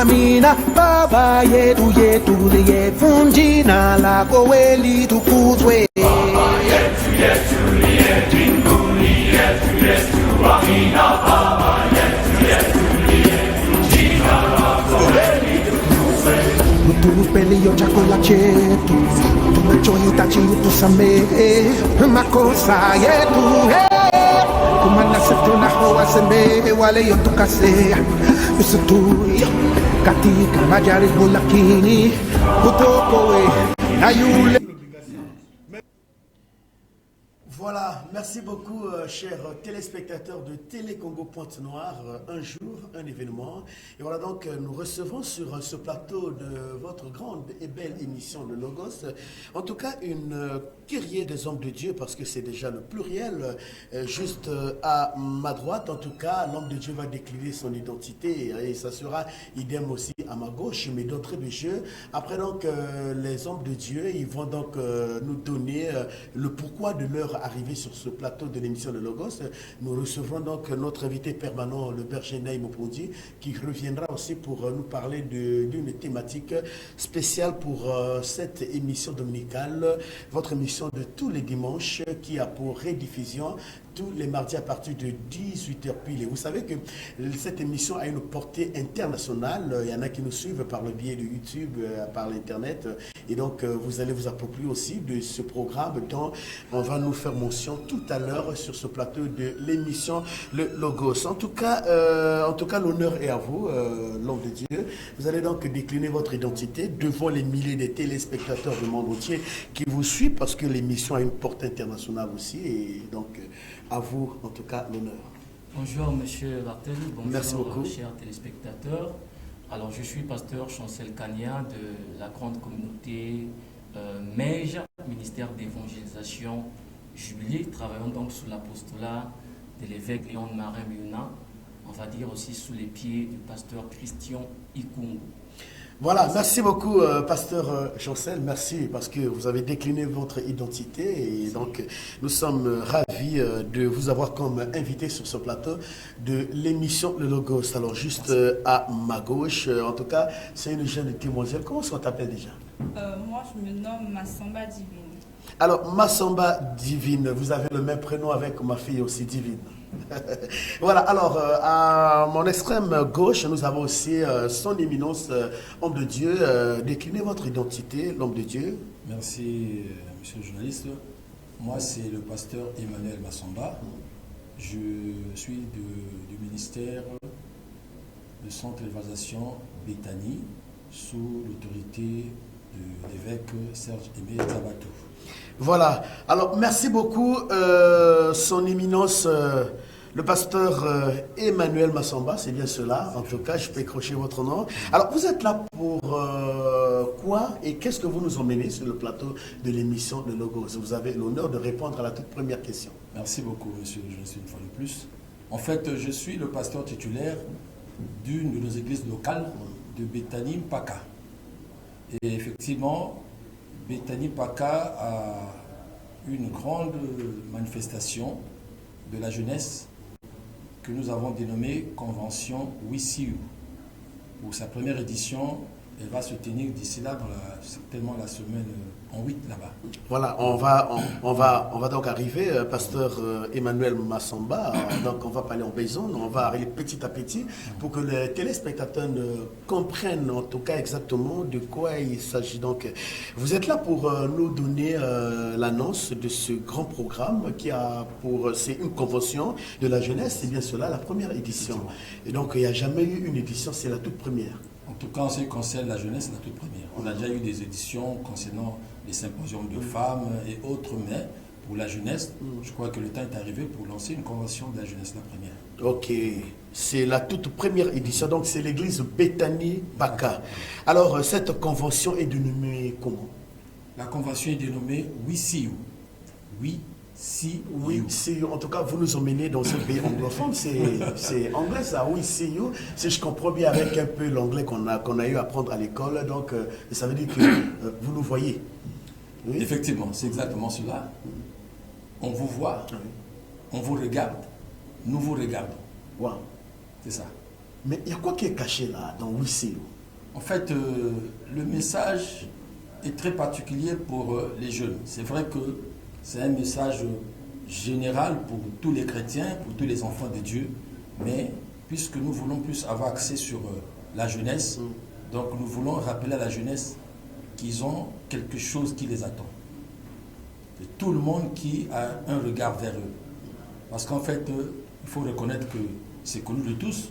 Amina baba yetu funjina lako weli tukuzwe. Baba yetu mbinguni yetu Amina baba yetu funjina lako weli tukuzwe. Tupelio chakula chetu tunachohitaji utusamehe makosa yetu kumana setu na hawasembe wale yotukasea usituyo katika majaribu lakini utokoe na yule. Voilà, merci beaucoup chers téléspectateurs de Télé Congo Pointe-Noire. Un jour, un événement. Et voilà donc nous recevons sur ce plateau de votre grande et belle émission de Logos, en tout cas une kyrie des hommes de Dieu, parce que c'est déjà le pluriel. Juste à ma droite, en tout cas, l'homme de Dieu va décliner son identité et ça sera idem aussi à ma gauche, mais d'entrée de jeu. Après donc les hommes de Dieu, ils vont donc nous donner le pourquoi de leur arrivé sur ce plateau de l'émission de Logos. Nous recevrons donc notre invité permanent, le berger Naïm Opondi, qui reviendra aussi pour nous parler d'une thématique spéciale pour cette émission dominicale, votre émission de tous les dimanches qui a pour rediffusion tous les mardis à partir de 18h pile. Et vous savez que cette émission a une portée internationale. Il y en a qui nous suivent par le biais de YouTube, par l'Internet. Et donc, vous allez vous approprier aussi de ce programme dont on va nous faire mention tout à l'heure sur ce plateau de l'émission Le Logos. En tout cas, l'honneur est à vous, l'homme de Dieu. Vous allez donc décliner votre identité devant les milliers de téléspectateurs du monde entier qui vous suivent parce que l'émission a une portée internationale aussi. Et donc, à vous, en tout cas, l'honneur. Bonjour, monsieur Bartel. Bonjour, merci beaucoup. Chers téléspectateurs. Alors, je suis pasteur Chancel Kania de la grande communauté MEJ, ministère d'évangélisation Jubilé. Travaillons donc sous l'apostolat de l'évêque Léon Marin Muna, on va dire aussi sous les pieds du pasteur Christian Ikungu. Voilà, merci beaucoup, pasteur Chancel, merci parce que vous avez décliné votre identité et donc nous sommes ravis de vous avoir comme invité sur ce plateau de l'émission Le Logos. Alors juste à ma gauche, en tout cas, c'est une jeune demoiselle. Comment ça t'appelle déjà? Moi, je me nomme Massamba Divine. Alors, Massamba Divine, vous avez le même prénom avec ma fille aussi, Divine. Voilà, alors à mon extrême gauche, nous avons aussi son éminence, homme de Dieu. Déclinez votre identité, l'homme de Dieu. Merci, monsieur le journaliste. Moi, c'est le pasteur Emmanuel Massamba. Je suis du ministère de centre d'évangélisation Béthanie, sous l'autorité de l'évêque Serge Aimé Zabatou. Voilà, alors merci beaucoup, son éminence, le pasteur Emmanuel Massamba, c'est bien cela, en tout cas, je peux écrocher votre nom. Alors, vous êtes là pour quoi et qu'est-ce que vous nous emmenez sur le plateau de l'émission de Logos? Vous avez l'honneur de répondre à la toute première question. Merci beaucoup, monsieur, je suis une fois de plus. En fait, je suis le pasteur titulaire d'une de nos églises locales de Béthanie Mpaka. Et effectivement, Béthanie Mpaka a une grande manifestation de la jeunesse que nous avons dénommée Convention WCU. Pour sa première édition, elle va se tenir d'ici là, certainement la semaine en 8 là-bas. Voilà, on va donc arriver, pasteur Emmanuel Massamba, donc on va parler en besoin, on va arriver petit à petit pour que les téléspectateurs comprennent en tout cas exactement de quoi il s'agit. Donc, vous êtes là pour nous donner l'annonce de ce grand programme qui a c'est une convention de la jeunesse, c'est bien cela, la première édition. Et donc, il n'y a jamais eu une édition, c'est la toute première. En tout cas, en ce qui concerne la jeunesse, c'est la toute première. On a déjà eu des éditions concernant les symposiums de femmes et autres, mais pour la jeunesse, je crois que le temps est arrivé pour lancer une convention de la jeunesse, la première. Ok, c'est la toute première édition, donc c'est l'église Béthanie Mpaka. Alors, cette convention est dénommée comment? La convention est dénommée WCU. Oui, en tout cas, vous nous emmenez dans ce pays anglophone, c'est anglais ça, oui, see you. Si je comprends bien avec un peu l'anglais qu'on a eu à apprendre à l'école, donc ça veut dire que vous nous voyez. Oui? Effectivement, c'est exactement cela. On vous voit, on vous regarde, nous vous regardons. Wow. C'est ça. Mais il y a quoi qui est caché là, dans We See You? En fait, le message est très particulier pour les jeunes. C'est vrai que c'est un message général pour tous les chrétiens, pour tous les enfants de Dieu, mais puisque nous voulons plus avoir accès sur la jeunesse, donc nous voulons rappeler à la jeunesse qu'ils ont quelque chose qui les attend. Et tout le monde qui a un regard vers eux. Parce qu'en fait, il faut reconnaître que c'est connu de tous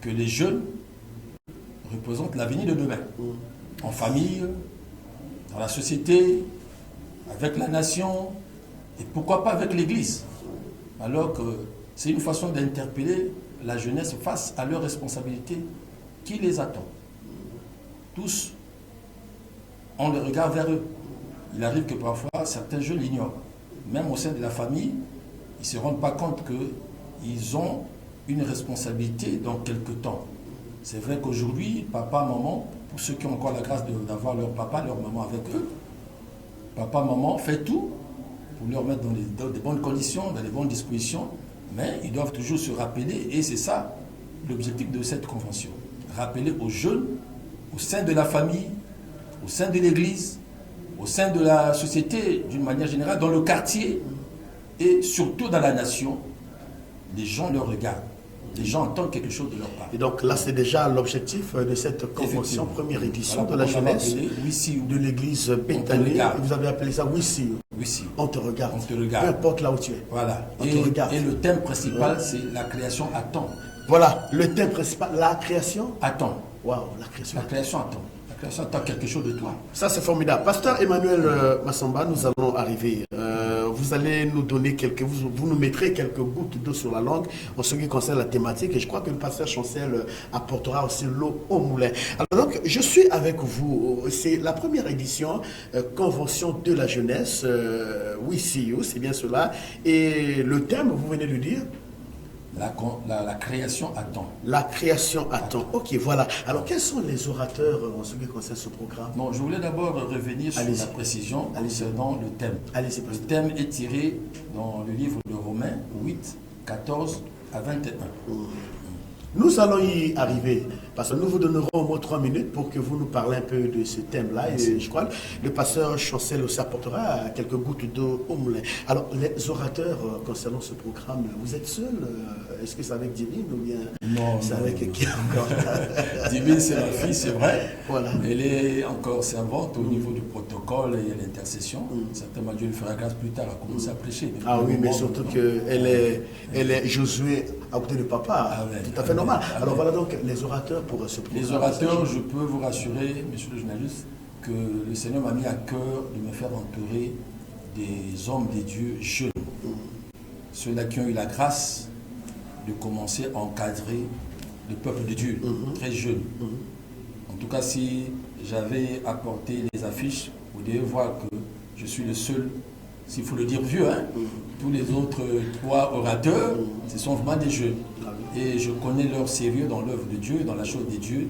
que les jeunes représentent l'avenir de demain. En famille, dans la société, avec la nation, et pourquoi pas avec l'Église. Alors que c'est une façon d'interpeller la jeunesse face à leurs responsabilités qui les attend. Tous ont le regard vers eux. Il arrive que parfois certains jeunes l'ignorent. Même au sein de la famille, ils ne se rendent pas compte qu'ils ont une responsabilité dans quelque temps. C'est vrai qu'aujourd'hui, papa, maman, pour ceux qui ont encore la grâce d'avoir leur papa, leur maman avec eux, papa, maman fait tout pour leur mettre dans de bonnes conditions, dans de bonnes dispositions, mais ils doivent toujours se rappeler, et c'est ça l'objectif de cette convention. Rappeler aux jeunes, au sein de la famille, au sein de l'église, au sein de la société d'une manière générale, dans le quartier et surtout dans la nation, les gens leur regardent. Les gens entendent quelque chose de leur part. Et donc là, c'est déjà l'objectif de cette convention, première édition de la jeunesse de l'église Béthanie. Vous avez appelé ça WICI. On te regarde. On te regarde. Peu importe là où tu es. Voilà. On te regarde. Et le thème principal, c'est la création à temps. Voilà, le thème principal, la création à temps. Waouh, la création. La création à temps. La création attend quelque chose de toi. Ça, c'est formidable. Pasteur Emmanuel Massamba, nous allons arriver. Vous allez nous donner vous nous mettrez quelques gouttes d'eau sur la langue en ce qui concerne la thématique. Et je crois que le pasteur Chancel apportera aussi l'eau au moulin. Alors donc, je suis avec vous. C'est la première édition, Convention de la jeunesse. We see you, c'est bien cela. Et le thème, vous venez de dire la création à temps. La création à temps. Ok, voilà. Alors, quels sont les orateurs en ce qui concerne ce programme? Non, je voulais d'abord revenir sur la précision concernant le thème. Le thème est tiré dans le livre de Romains 8, 14 à 21. Nous allons y arriver, parce que nous vous donnerons au moins 3 minutes pour que vous nous parlez un peu de ce thème-là. Et je crois que le pasteur Chancel aussi apportera quelques gouttes d'eau au moulin. Alors, les orateurs concernant ce programme, vous êtes seul? Est-ce que c'est avec Divine ou bien c'est avec qui encore? Divine, c'est la fille, c'est vrai. Voilà. Elle est encore servante au niveau du protocole et l'intercession. Certainement, Dieu lui fera grâce plus tard à commencer à prêcher. Ah oui, mais surtout qu'elle est Josué à côté de papa. Tout à fait normal. Alors voilà donc les orateurs pour ce programme. Les orateurs, je peux vous rassurer, monsieur le journaliste, que le Seigneur m'a mis à cœur de me faire entourer des hommes, des dieux jeunes. Ceux-là qui ont eu la grâce de commencer à encadrer le peuple de Dieu, très jeunes. En tout cas, si j'avais apporté les affiches, vous devez voir que je suis le seul, s'il faut le dire vieux, tous les autres 3 orateurs, ce sont vraiment des jeunes. Et je connais leur sérieux dans l'œuvre de Dieu, dans la chose de Dieu.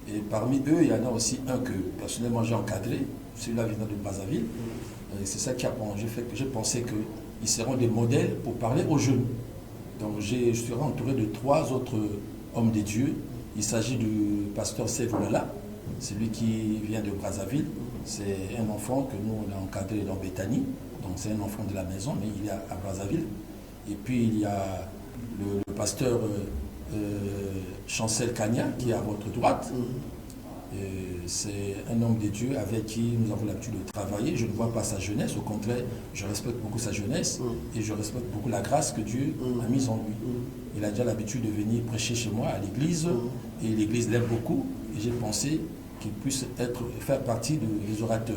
Et parmi eux, il y en a aussi un que personnellement j'ai encadré, celui-là venant de Brazzaville. C'est ça qui a fait que j'ai pensé qu'ils seront des modèles pour parler aux jeunes. Donc je serai entouré de 3 autres hommes de Dieu. Il s'agit du pasteur Sévoulala, c'est lui qui vient de Brazzaville. C'est un enfant que nous on a encadré dans Béthanie. Donc c'est un enfant de la maison, mais il est à Brazzaville. Et puis il y a le pasteur Chancel Kania qui est à votre droite. C'est un homme de Dieu avec qui nous avons l'habitude de travailler. Je ne vois pas sa jeunesse, au contraire, je respecte beaucoup sa jeunesse et je respecte beaucoup la grâce que Dieu a mise en lui. Il a déjà l'habitude de venir prêcher chez moi à l'église et l'église l'aime beaucoup et j'ai pensé qu'il puisse faire partie des orateurs.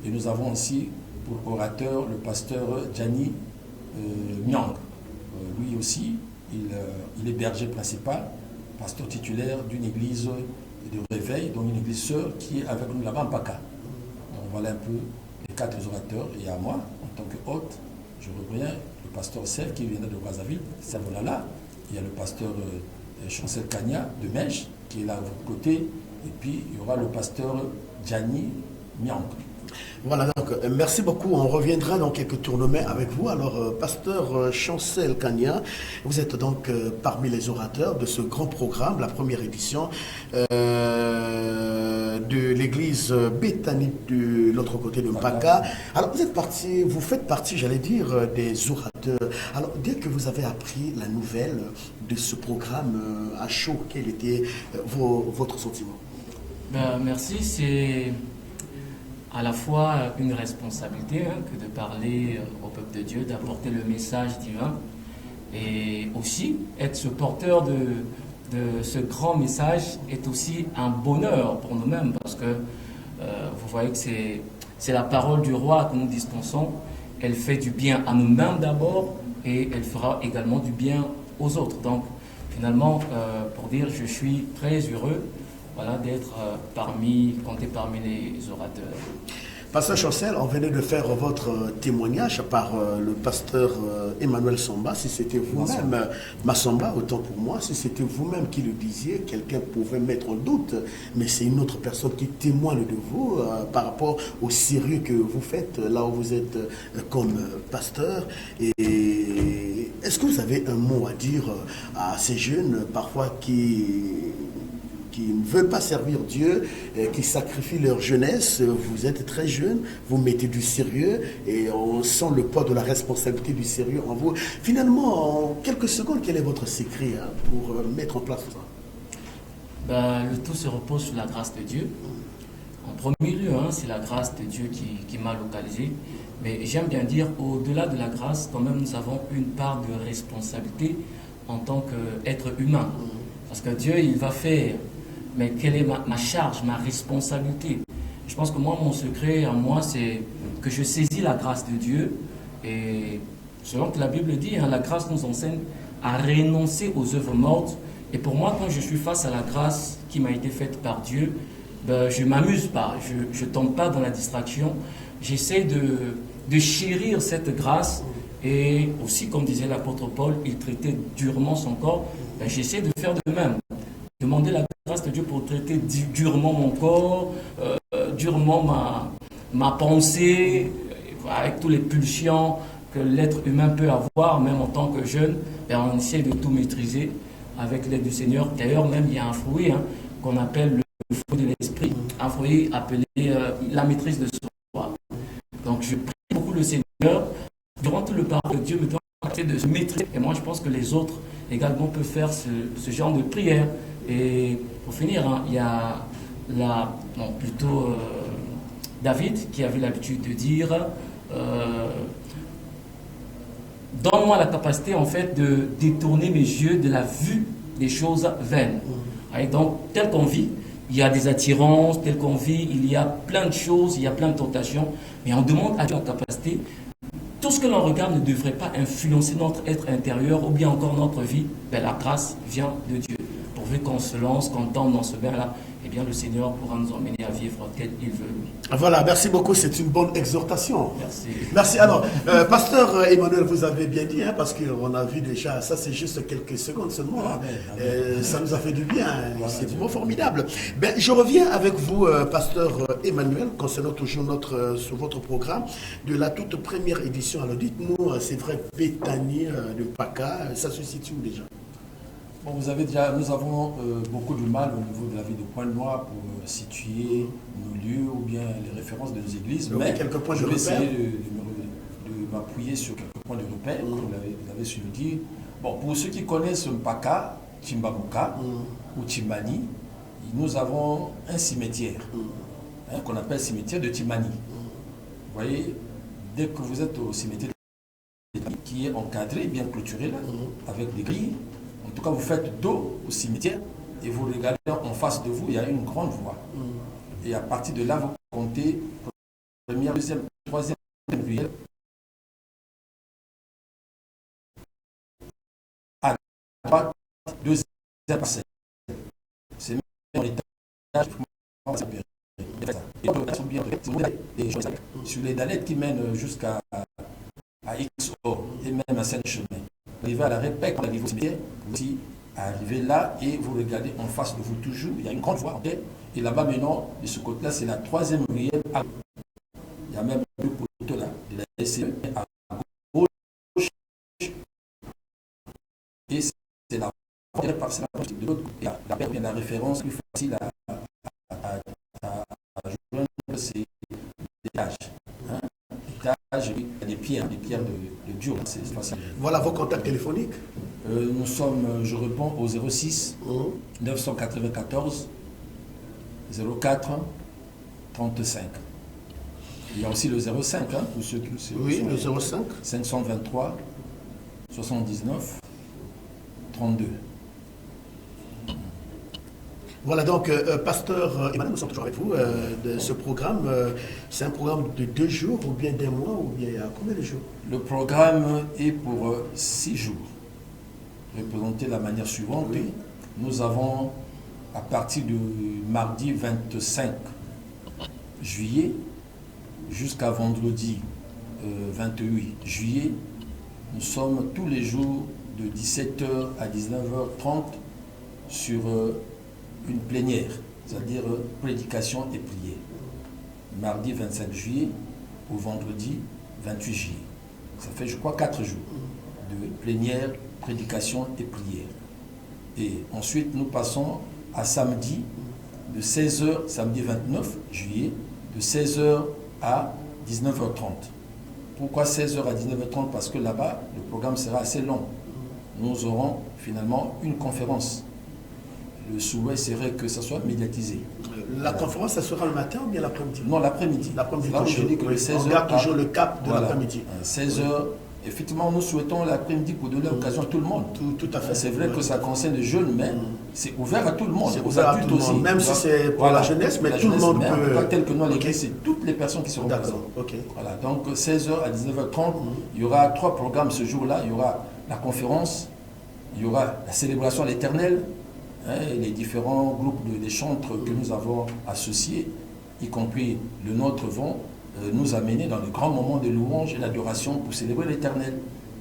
Et nous avons aussi pour orateur le pasteur Gianni Nyang. Lui aussi, il est berger principal, pasteur titulaire d'une église de réveil, donc une église sœur qui est avec nous là-bas en Paka. Donc voilà un peu les 4 orateurs. Et à moi, en tant que hôte, je reprends le pasteur Sev qui vient de Brazzaville, Servolala. Il y a le pasteur Chancel Kania de Mèche qui est là à votre côté. Et puis il y aura le pasteur Gianni Nyang. Voilà, donc merci beaucoup. On reviendra dans quelques tournements avec vous. Alors, pasteur Chancel Kania, vous êtes donc parmi les orateurs de ce grand programme, la première édition de l'église Béthanie de l'autre côté de Mpaka. Alors, vous faites partie, j'allais dire, des orateurs. Alors, dès que vous avez appris la nouvelle de ce programme à chaud, quel était votre sentiment? Merci, c'est à la fois une responsabilité que de parler au peuple de Dieu, d'apporter le message divin et aussi être ce porteur de ce grand message est aussi un bonheur pour nous-mêmes parce que vous voyez que c'est la parole du roi que nous dispensons. Elle fait du bien à nous-mêmes d'abord et elle fera également du bien aux autres. Donc finalement, pour dire, je suis très heureux d'être compté parmi les orateurs. Pasteur Chancel, on venait de faire votre témoignage par le pasteur Emmanuel Samba. Si c'était vous-même, Massamba, autant pour moi, si c'était vous-même qui le disiez, quelqu'un pouvait mettre en doute, mais c'est une autre personne qui témoigne de vous par rapport au sérieux que vous faites là où vous êtes comme pasteur. Et est-ce que vous avez un mot à dire à ces jeunes, parfois qui ne veulent pas servir Dieu, qui sacrifient leur jeunesse? Vous êtes très jeune, vous mettez du sérieux et on sent le poids de la responsabilité du sérieux en vous. Finalement, en quelques secondes, quel est votre secret pour mettre en place ça? Le tout se repose sur la grâce de Dieu. En premier lieu, c'est la grâce de Dieu qui m'a localisé. Mais j'aime bien dire, au-delà de la grâce, quand même, nous avons une part de responsabilité en tant qu'être humain. Parce que Dieu, il va faire. Mais quelle est ma charge, ma responsabilité? Je pense que moi, mon secret à moi, c'est que je saisis la grâce de Dieu. Et selon que la Bible dit, la grâce nous enseigne à renoncer aux œuvres mortes. Et pour moi, quand je suis face à la grâce qui m'a été faite par Dieu, je ne m'amuse pas, je ne tombe pas dans la distraction. J'essaie de chérir cette grâce. Et aussi, comme disait l'apôtre Paul, il traitait durement son corps. J'essaie de faire de même. Demander la grâce de Dieu pour traiter durement mon corps, durement ma pensée, avec toutes les pulsions que l'être humain peut avoir, même en tant que jeune. On essaie de tout maîtriser avec l'aide du Seigneur. D'ailleurs, même il y a un fruit qu'on appelle le fruit de l'esprit, un fruit appelé la maîtrise de soi. Donc je prie beaucoup le Seigneur. Durant tout le parcours, Dieu me donne de se maîtriser. Et moi, je pense que les autres également peuvent faire ce genre de prière. Et pour finir, il y a David qui avait l'habitude de dire donne-moi la capacité en fait de détourner mes yeux de la vue des choses vaines. Et donc, tel qu'on vit, il y a des attirances, tel qu'on vit, il y a plein de choses, il y a plein de tentations, mais on demande à Dieu la capacité. Tout ce que l'on regarde ne devrait pas influencer notre être intérieur ou bien encore notre vie. La grâce vient de Dieu. Pourvu qu'on se lance, qu'on tombe dans ce bain-là, eh bien le Seigneur pourra nous emmener à vivre tel qu'il veut. Voilà, merci beaucoup, c'est une bonne exhortation. Merci. Merci. Alors, pasteur Emmanuel, vous avez bien dit, parce qu'on a vu déjà, ça c'est juste quelques secondes seulement. Ça nous a fait du bien, c'est vraiment formidable. Je reviens avec vous, pasteur Emmanuel, concernant toujours sur votre programme de la toute première édition. Alors dites-nous, c'est vrai, Béthanie de Mpaka, ça se situe où déjà? Bon, nous avons beaucoup de mal au niveau de la ville de Pointe-Noire pour situer nos lieux ou bien les références de nos églises. Donc, mais quelques points je de vais repère. essayer de m'appuyer sur quelques points de repère, comme vous l'avez su le dire. Bon, pour ceux qui connaissent Mpaka, Timbabuka ou Timbani, nous avons un cimetière qu'on appelle cimetière de Timbani. Vous voyez, dès que vous êtes au cimetière de Timbani, qui est encadré, bien clôturé là, avec des grilles, en tout cas, vous faites dos au cimetière et vous regardez en face de vous, il y a une grande voie. Et à partir de là, vous comptez première, deuxième, troisième ruelle. À droite, deuxième parcelle. C'est même dans l'étage. Sur les dallettes qui mènent jusqu'à XO et même à Saint-Chemin. Vous arrivez à la répète, vous arrivez au cimetière, vous aussi arrivez là et vous regardez en face de vous toujours, il y a une grande voie en tête. Et là-bas maintenant, de ce côté-là, c'est la troisième ruelle. Il y a même le poteau là, de la SCE à gauche. Et c'est la partie de l'autre côté. La référence plus facile à joindre, c'est l'étage. L'étage, il y a des pierres de dur, c'est facile. Voilà vos contacts téléphoniques. Nous sommes, je réponds au 06 994 04 35. Il y a aussi le 05, hein, pour ceux qui Oui, le 05. 523 79 32. Voilà donc, pasteur Emmanuel, nous sommes toujours avec vous. De ce programme, c'est un programme de 2 jours, ou bien d'un mois, ou bien combien de jours? Le programme est pour 6 jours. Représenté de la manière suivante. Oui. Nous avons, à partir du mardi 25 juillet jusqu'à vendredi 28 juillet, nous sommes tous les jours de 17h à 19h30 sur une plénière, c'est-à-dire prédication et prière. Mardi 25 juillet au vendredi 28 juillet. Ça fait, je crois, 4 jours de plénière, prédication et prière. Et ensuite, nous passons à samedi, de 16h, samedi 29 juillet, de 16h à 19h30. Pourquoi 16h à 19h30? Parce que là-bas, le programme sera assez long. Nous aurons finalement une conférence. Le souhait serait que ça soit médiatisé. La conférence, ça sera le matin ou bien l'après-midi? Non, l'après-midi. L'après-midi, là où je dis que le 16h. On garde toujours le cap de voilà, l'après-midi. 16h. Effectivement, nous souhaitons l'après-midi pour donner l'occasion à tout le monde. Tout à fait. C'est vrai que ça concerne les jeunes, mais c'est ouvert à tout le monde. C'est aux ouvert à adultes tout le aussi. monde, même si c'est pour la jeunesse, mais tout le monde peut. Pas tel que nous à l'église, Ok. c'est toutes les personnes qui seront présentes. D'accord, ok. Voilà, donc 16h à 19h30, il y aura 3 programmes ce jour-là. Il y aura la conférence, il y aura la célébration à l'Éternel, hein, et les différents groupes des chantres que nous avons associés, y compris le nôtre, vont nous amener dans les grands moments de louange et d'adoration pour célébrer l'Éternel.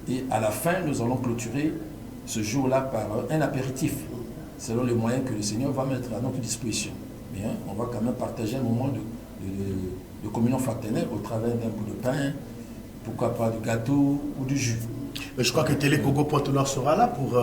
Et à la fin, nous allons clôturer ce jour-là par un apéritif, selon les moyens que le Seigneur va mettre à notre disposition. Bien, on va quand même partager un moment de communion fraternelle au travers d'un bout de pain, pourquoi pas du gâteau ou du jus. Mais je crois que Télé Congo Pointe-Noire sera là pour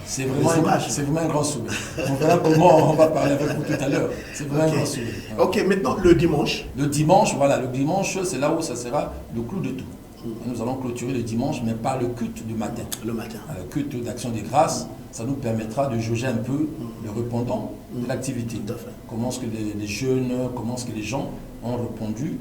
c'est les vraiment, images. c'est vraiment un grand souvenir. On verra comment on va parler avec vous tout à l'heure. C'est vraiment un grand souvenir. Ok, maintenant le dimanche. Le dimanche, voilà, le dimanche, c'est là où ça sera le clou de tout. Et nous allons clôturer le dimanche, mais par le culte du matin. Le matin. Le culte d'action des grâces, ça nous permettra de jauger un peu le répondant de l'activité. Tout à fait. Comment est-ce que les jeunes, comment est-ce que les gens ont répondu.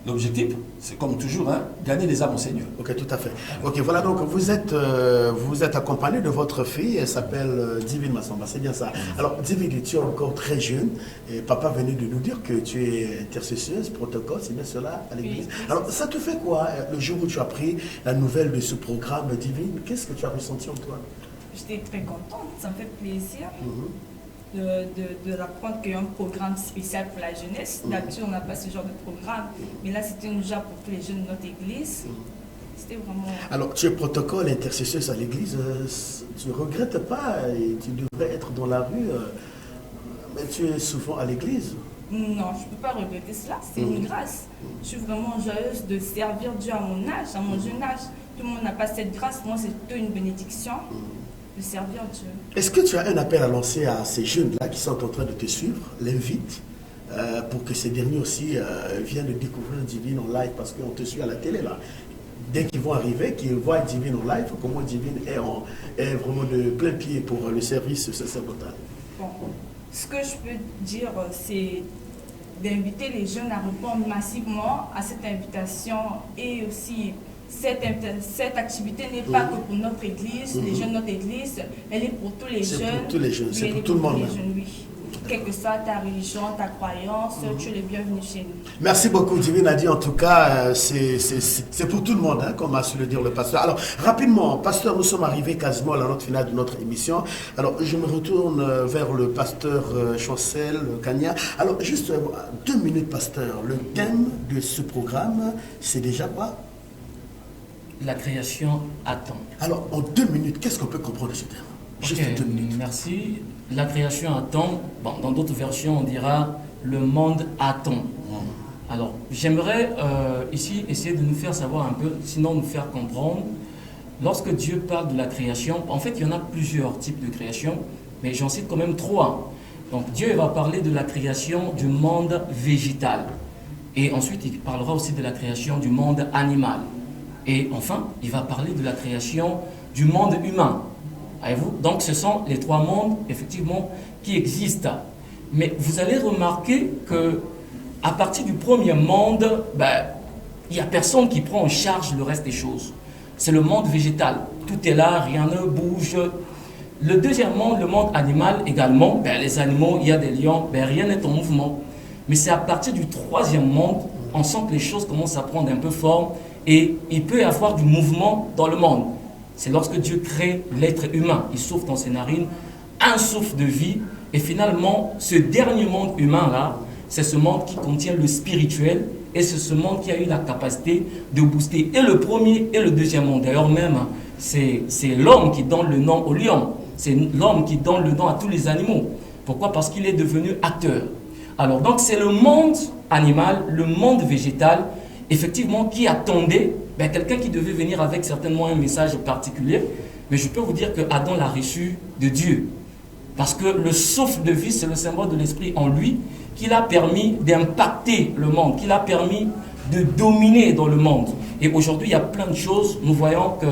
L'objectif, c'est comme toujours, hein, gagner les âmes au Seigneur. Ok, tout à fait. Ok, voilà, donc vous êtes accompagné de votre fille, elle s'appelle Divine Massamba, c'est bien ça. Alors, Divine, tu es encore très jeune, et papa venait de nous dire que tu es intercesseuse, protocole, c'est bien cela, à l'église. Oui. Alors, ça te fait quoi, le jour où tu as appris la nouvelle de ce programme Divine? Qu'est-ce que tu as ressenti en toi? J'étais très contente, ça me fait plaisir de l'apprendre qu'il y a un programme spécial pour la jeunesse. D'habitude, on n'a pas ce genre de programme, mais là, c'était une joie pour tous les jeunes de notre église. C'était vraiment... Alors, tu es protocole, intercesseuse à l'église, tu ne regrettes pas, et tu devrais être dans la rue, mais tu es souvent à l'église. Non, je ne peux pas regretter cela, c'est une grâce. Je suis vraiment joyeuse de servir Dieu à mon âge, à mon jeune âge. Tout le monde n'a pas cette grâce, moi c'est plutôt une bénédiction de servir Dieu. Est-ce que tu as un appel à lancer à ces jeunes-là qui sont en train de te suivre, l'invite, pour que ces derniers aussi viennent de découvrir Divine en live, parce qu'on te suit à la télé là. Dès qu'ils vont arriver, qu'ils voient Divine en live, comment Divine est vraiment de plein pied pour le service sacerdotal. Bon, ce que je peux dire, c'est d'inviter les jeunes à répondre massivement à cette invitation, et aussi cette activité n'est pas que pour notre église, les jeunes de notre église, elle est pour tous les jeunes. C'est pour tous les jeunes, Oui, c'est elle pour est tout le monde. les jeunes, oui. Quelle que soit ta religion, ta croyance, tu es le bienvenu chez nous. Merci beaucoup, Divine a dit. En tout cas, c'est pour tout le monde, hein, comme a su le dire le pasteur. Alors, rapidement, pasteur, nous sommes arrivés quasiment à la note finale de notre émission. Alors, je me retourne vers le pasteur Chancel Kania. Alors, juste 2 minutes, pasteur. Le thème de ce programme, c'est déjà quoi? La création attend. Alors, en 2 minutes, qu'est-ce qu'on peut comprendre de ce thème? Juste Ok, 2 minutes. merci. La création attend. Bon, dans d'autres versions, on dira le monde attend. Alors, j'aimerais ici essayer de nous faire savoir un peu, sinon nous faire comprendre. Lorsque Dieu parle de la création, en fait, il y en a plusieurs types de création, mais j'en cite quand même 3. Donc, Dieu va parler de la création du monde végétal. Et ensuite, il parlera aussi de la création du monde animal. Et enfin, il va parler de la création du monde humain. Voyez-vous? Donc, ce sont les 3 mondes, effectivement, qui existent. Mais vous allez remarquer que à partir du premier monde, il n'y a personne qui prend en charge le reste des choses. C'est le monde végétal. Tout est là, rien ne bouge. Le deuxième monde, le monde animal également, les animaux, il y a des lions, rien n'est en mouvement. Mais c'est à partir du 3e monde, on sent que les choses commencent à prendre un peu forme et il peut y avoir du mouvement dans le monde. C'est lorsque Dieu crée l'être humain. Il souffle dans ses narines un souffle de vie et finalement, ce dernier monde humain-là, c'est ce monde qui contient le spirituel et c'est ce monde qui a eu la capacité de booster et le premier et le deuxième monde. D'ailleurs même, c'est l'homme qui donne le nom au lion. C'est l'homme qui donne le nom à tous les animaux. Pourquoi? Parce qu'il est devenu acteur. Alors donc c'est le monde animal, le monde végétal, effectivement, qui attendait quelqu'un qui devait venir avec certainement un message particulier. Mais je peux vous dire que Adam l'a reçu de Dieu. Parce que le souffle de vie, c'est le symbole de l'esprit en lui qui l'a permis d'impacter le monde, qui l'a permis de dominer dans le monde. Et aujourd'hui, il y a plein de choses. Nous voyons que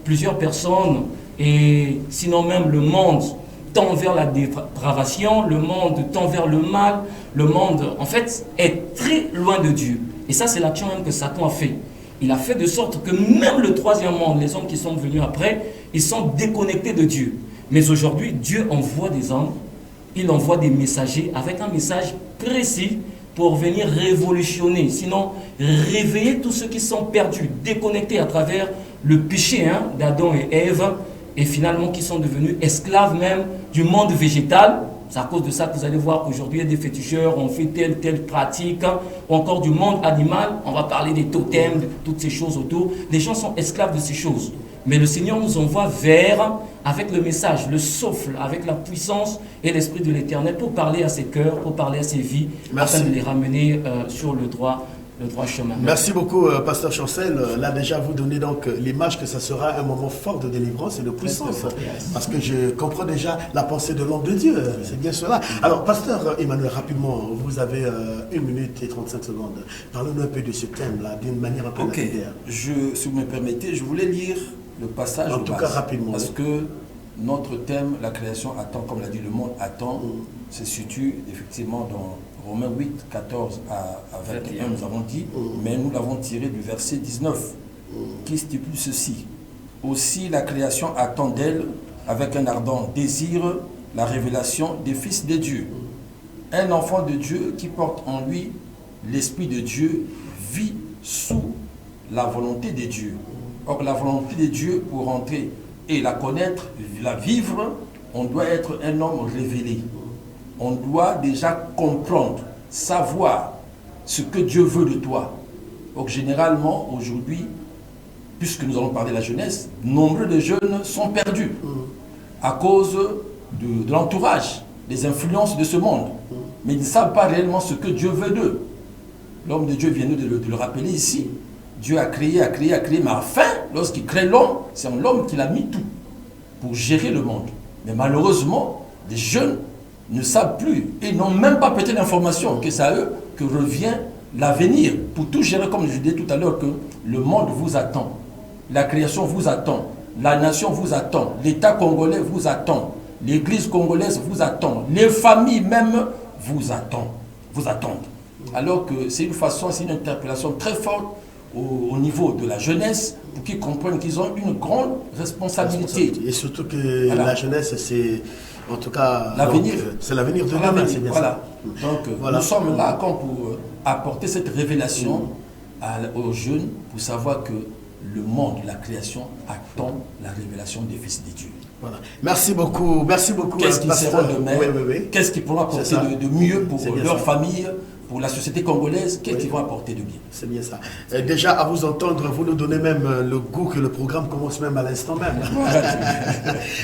plusieurs personnes, et sinon même le monde, tend vers la dépravation, le monde tend vers le mal, le monde, en fait, est très loin de Dieu. Et ça, c'est l'action même que Satan a fait. Il a fait de sorte que même le 3e monde, les hommes qui sont venus après, ils sont déconnectés de Dieu. Mais aujourd'hui, Dieu envoie des hommes, il envoie des messagers avec un message précis pour venir révolutionner, sinon réveiller tous ceux qui sont perdus, déconnectés à travers le péché d'Adam et Ève, et finalement qui sont devenus esclaves même du monde végétal. C'est à cause de ça que vous allez voir qu'aujourd'hui, il y a des féticheurs, on fait telle pratique, ou encore du monde animal, on va parler des totems, de toutes ces choses autour. Les gens sont esclaves de ces choses. Mais le Seigneur nous envoie vers, avec le message, le souffle, avec la puissance et l'Esprit de l'Éternel pour parler à ses cœurs, pour parler à ses vies, afin de les ramener sur le droit chemin. Merci beaucoup, Pasteur Chancel. Là, déjà, vous donnez donc l'image que ça sera un moment fort de délivrance et de puissance. Parce que je comprends déjà la pensée de l'homme de Dieu. C'est bien cela. Alors, Pasteur Emmanuel, rapidement, vous avez 1 minute et 35 secondes. Parlez-nous un peu de ce thème-là, d'une manière un peu lapidaire. Si vous me permettez, je voulais lire le passage en tout cas rapidement. Parce que notre thème, la création attend, comme l'a dit le monde attend, se situe effectivement dans Romains 8, 14 à 21, nous avons dit, mais nous l'avons tiré du verset 19, qui stipule ceci. Aussi la création attend d'elle, avec un ardent désir, la révélation des fils de Dieu. Un enfant de Dieu qui porte en lui l'Esprit de Dieu vit sous la volonté de Dieu. Or, la volonté de Dieu, pour entrer et la connaître, la vivre, on doit être un homme révélé. On doit déjà comprendre, savoir ce que Dieu veut de toi. Donc, généralement, aujourd'hui, puisque nous allons parler de la jeunesse, nombreux de jeunes sont perdus à cause de l'entourage, des influences de ce monde. Mais ils ne savent pas réellement ce que Dieu veut d'eux. L'homme de Dieu vient de le rappeler ici. Dieu a créé, mais enfin, lorsqu'il crée l'homme, c'est en l'homme qu'il a mis tout pour gérer le monde. Mais malheureusement, les jeunes ne savent plus et n'ont même pas peut-être l'information que c'est à eux que revient l'avenir pour tout gérer, comme je disais tout à l'heure, que le monde vous attend, la création vous attend, la nation vous attend, l'État congolais vous attend, l'Église congolaise vous attend, les familles même vous attendent. Alors que c'est une façon, c'est une interpellation très forte au niveau de la jeunesse pour qu'ils comprennent qu'ils ont une grande responsabilité. Et surtout que la jeunesse, c'est en tout cas l'avenir. C'est l'avenir de demain, c'est bien ça. Donc nous sommes là comme pour apporter cette révélation aux jeunes pour savoir que le monde, la création attend la révélation des fils de Dieu. Voilà. Merci beaucoup. Qu'est-ce qu'ils seront demain? Qu'est-ce qu'ils pourront apporter de mieux pour leur famille, pour la société congolaise, qu'est-ce qu'ils vont apporter de bien. C'est bien ça. Déjà, à vous entendre, vous nous donnez même le goût que le programme commence même à l'instant même.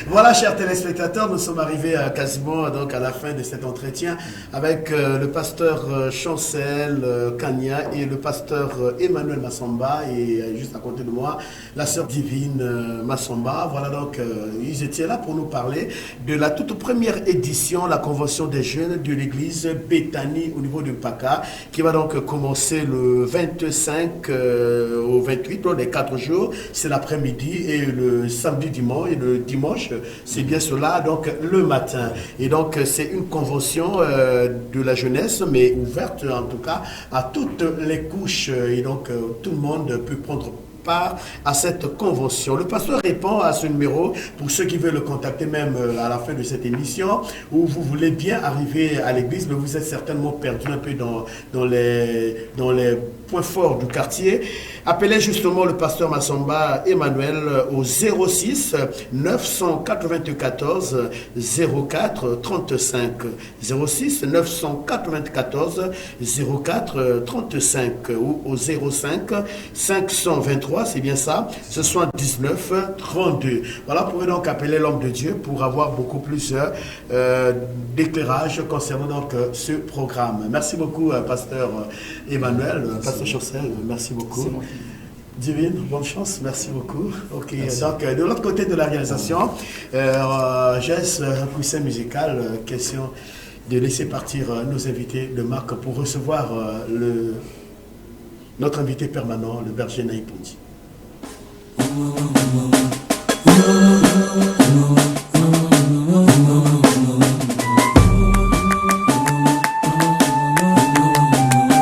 Voilà, chers téléspectateurs, nous sommes arrivés quasiment donc, à la fin de cet entretien avec le pasteur Chancel Kania et le pasteur Emmanuel Massamba et juste à côté de moi, la sœur Divine Massamba. Voilà, donc ils étaient là pour nous parler de la toute première édition, la convention des jeunes de l'église Béthanie au niveau de Paka, qui va donc commencer le 25 au 28, donc les 4 jours, c'est l'après-midi, et le samedi, dimanche, et le dimanche, c'est bien cela, donc le matin. Et donc c'est une convention de la jeunesse, mais ouverte en tout cas à toutes les couches, et donc tout le monde peut prendre part à cette convention. Le pasteur répond à ce numéro pour ceux qui veulent le contacter même à la fin de cette émission, où vous voulez bien arriver à l'église, mais vous êtes certainement perdu un peu dans les points forts du quartier. Appelez justement le pasteur Massamba Emmanuel au 06 994 04 35 06 994 04 35 ou au 05 523, c'est bien ça, 79 32. Voilà, vous pouvez donc appeler l'homme de Dieu pour avoir beaucoup plus d'éclairage concernant donc ce programme. Merci beaucoup, pasteur Emmanuel, pasteur Chancel, merci beaucoup. Divine, bonne chance, merci beaucoup. Ok, merci. Donc de l'autre côté de la réalisation, j'ai un coussin musical, question de laisser partir nos invités de marque pour recevoir notre invité permanent, le berger Naïm Pondi.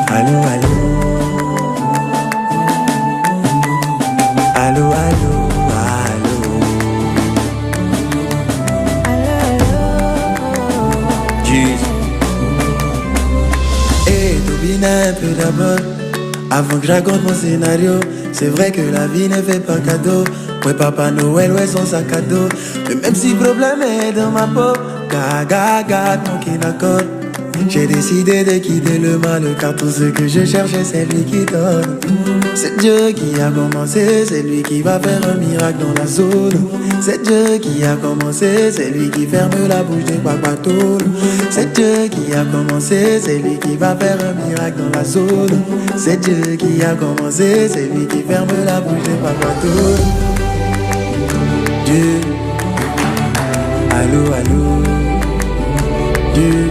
Allô, allô. Allô, allô, allô. Et Tobina un peu d'abord, avant que je raconte mon scénario. C'est vrai que la vie ne fait pas cadeau. Ouais, Papa Noël, ouais, son sac à dos. Mais même si le problème est dans ma peau, gaga, tranquille, d'accord. J'ai décidé de quitter le mal, car tout ce que je cherchais, c'est lui qui donne. C'est Dieu qui a commencé, c'est lui qui va faire un miracle dans la zone. C'est Dieu qui a commencé, c'est lui qui ferme la bouche des papatoules. C'est Dieu qui a commencé, c'est lui qui va faire un miracle dans la zone. C'est Dieu qui a commencé, c'est lui qui ferme la bouche des papatoules. Dieu, allô, allô, Dieu.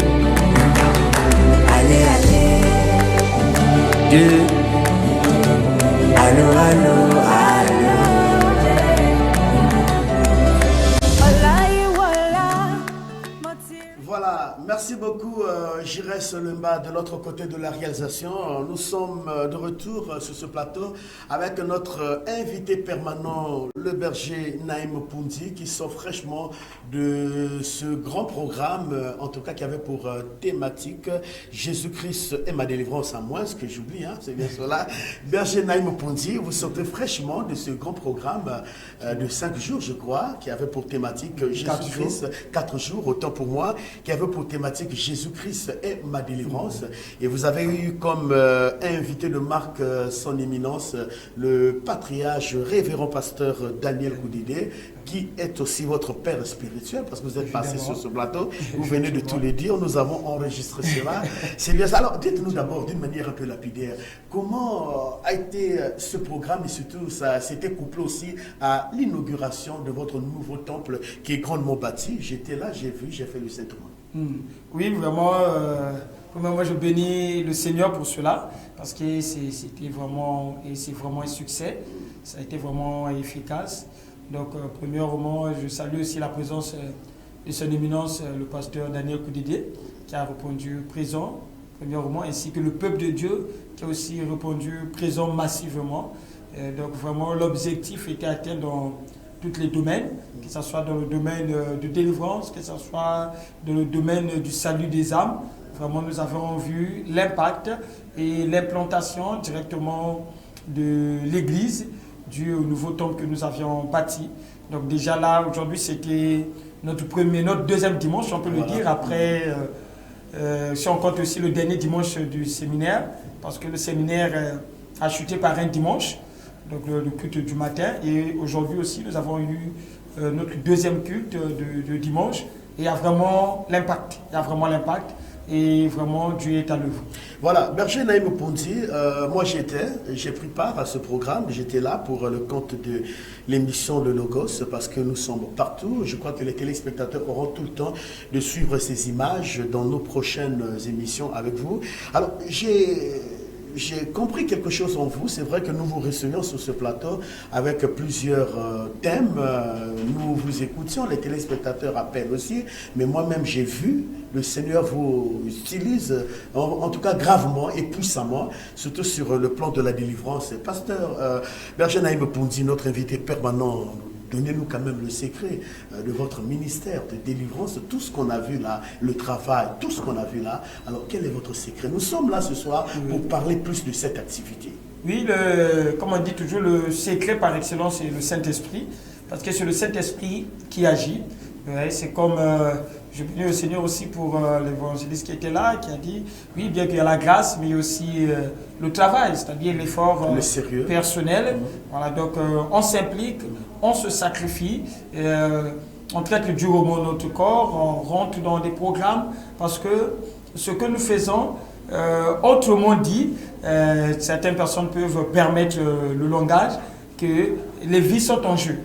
Allez, allez, Dieu. Allô, allô, allô. Voilà, merci beaucoup Jires Lemba de l'autre côté de la réalisation. Nous sommes de retour sur ce plateau avec notre invité permanent, le berger Naïm Pondi, qui sort fraîchement de ce grand programme, en tout cas qui avait pour thématique Jésus-Christ et ma délivrance, à moins ce que j'oublie, hein, c'est bien cela. Berger Naïm Pondi, vous sortez fraîchement de ce grand programme de 5 jours, je crois, qui avait pour thématique Jésus-Christ, 4 jours, autant pour moi, qui avait pour thématique Jésus-Christ et ma délivrance. Et vous avez eu comme invité de marque son éminence, le patriarche révérend pasteur Daniel Koudidé, qui est aussi votre père spirituel, parce que vous êtes passé sur ce plateau, vous venez de tout le dire, nous avons enregistré cela. C'est bien ça. Alors, dites-nous d'abord, d'une manière un peu lapidaire, comment a été ce programme, et surtout, ça s'était couplé aussi à l'inauguration de votre nouveau temple, qui est grandement bâti. J'étais là, j'ai vu, j'ai fait le Saint-Ouen. Oui, vraiment, moi je bénis le Seigneur pour cela, parce que c'était vraiment, et c'est vraiment un succès, ça a été vraiment efficace. Donc, premièrement, je salue aussi la présence de son éminence, le pasteur Daniel Koudidé, qui a répondu présent, premièrement, ainsi que le peuple de Dieu, qui a aussi répondu présent massivement. Donc, vraiment, l'objectif était atteint dans tous les domaines, que ce soit dans le domaine de délivrance, que ce soit dans le domaine du salut des âmes. Vraiment, nous avons vu l'impact et l'implantation directement de l'Église dû au nouveau temple que nous avions bâti. Donc déjà là, aujourd'hui, c'était notre deuxième dimanche, on peut le dire, après Si on compte aussi le dernier dimanche du séminaire, parce que le séminaire a chuté par un dimanche, donc le culte du matin. Et aujourd'hui aussi, nous avons eu notre deuxième culte de dimanche. Et il y a vraiment l'impact. Il y a vraiment l'impact. Et vraiment, Dieu est à l'œuvre. Voilà, Berger Naïm Pondi, moi j'ai pris part à ce programme, j'étais là pour le compte de l'émission Le Logos, parce que nous sommes partout. Je crois que les téléspectateurs auront tout le temps de suivre ces images dans nos prochaines émissions avec vous. Alors, j'ai compris quelque chose en vous. C'est vrai que nous vous recevions sur ce plateau avec plusieurs thèmes. Nous vous écoutions, les téléspectateurs appellent aussi. Mais moi-même, j'ai vu, le Seigneur vous utilise, en tout cas gravement et puissamment, surtout sur le plan de la délivrance. Pasteur Berger Naïm Pondi, notre invité permanent, donnez-nous quand même le secret de votre ministère de délivrance, tout ce qu'on a vu là, le travail, tout ce qu'on a vu là. Alors, quel est votre secret? Nous sommes là ce soir pour parler plus de cette activité. Oui, comme on dit toujours, le secret par excellence, c'est le Saint-Esprit. Parce que c'est le Saint-Esprit qui agit. C'est comme, je prie le Seigneur aussi pour l'évangéliste qui était là, qui a dit, oui, bien qu'il y a la grâce, mais aussi le travail, c'est-à-dire l'effort personnel. Voilà, donc on s'implique, on se sacrifie, on traite le dur au mot de notre corps, on rentre dans des programmes, parce que ce que nous faisons, autrement dit, certaines personnes peuvent permettre le langage, que les vies sont en jeu.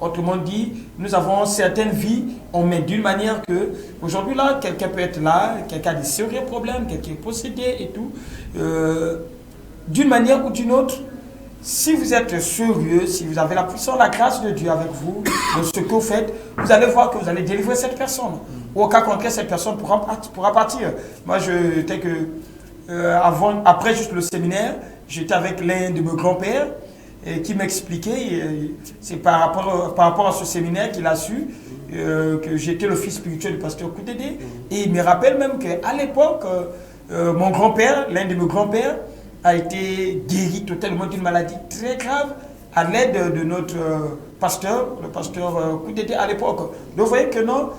Autrement dit, nous avons certaines vies, on met d'une manière que, aujourd'hui là, quelqu'un peut être là, quelqu'un a des sérieux problèmes, quelqu'un est possédé et tout. D'une manière ou d'une autre, si vous êtes sérieux, si vous avez la puissance, la grâce de Dieu avec vous, de ce que vous faites, vous allez voir que vous allez délivrer cette personne. Ou au cas contraire, cette personne pourra partir. Moi, après juste le séminaire, j'étais avec l'un de mes grands-pères, qui m'expliquait, c'est par rapport à ce séminaire qu'il a su que j'étais le fils spirituel du pasteur Koudédé. Et il me rappelle même qu'à l'époque, mon grand-père, l'un de mes grands-pères, a été guéri totalement d'une maladie très grave à l'aide de notre pasteur, le pasteur Koudédé à l'époque. Donc vous voyez que non,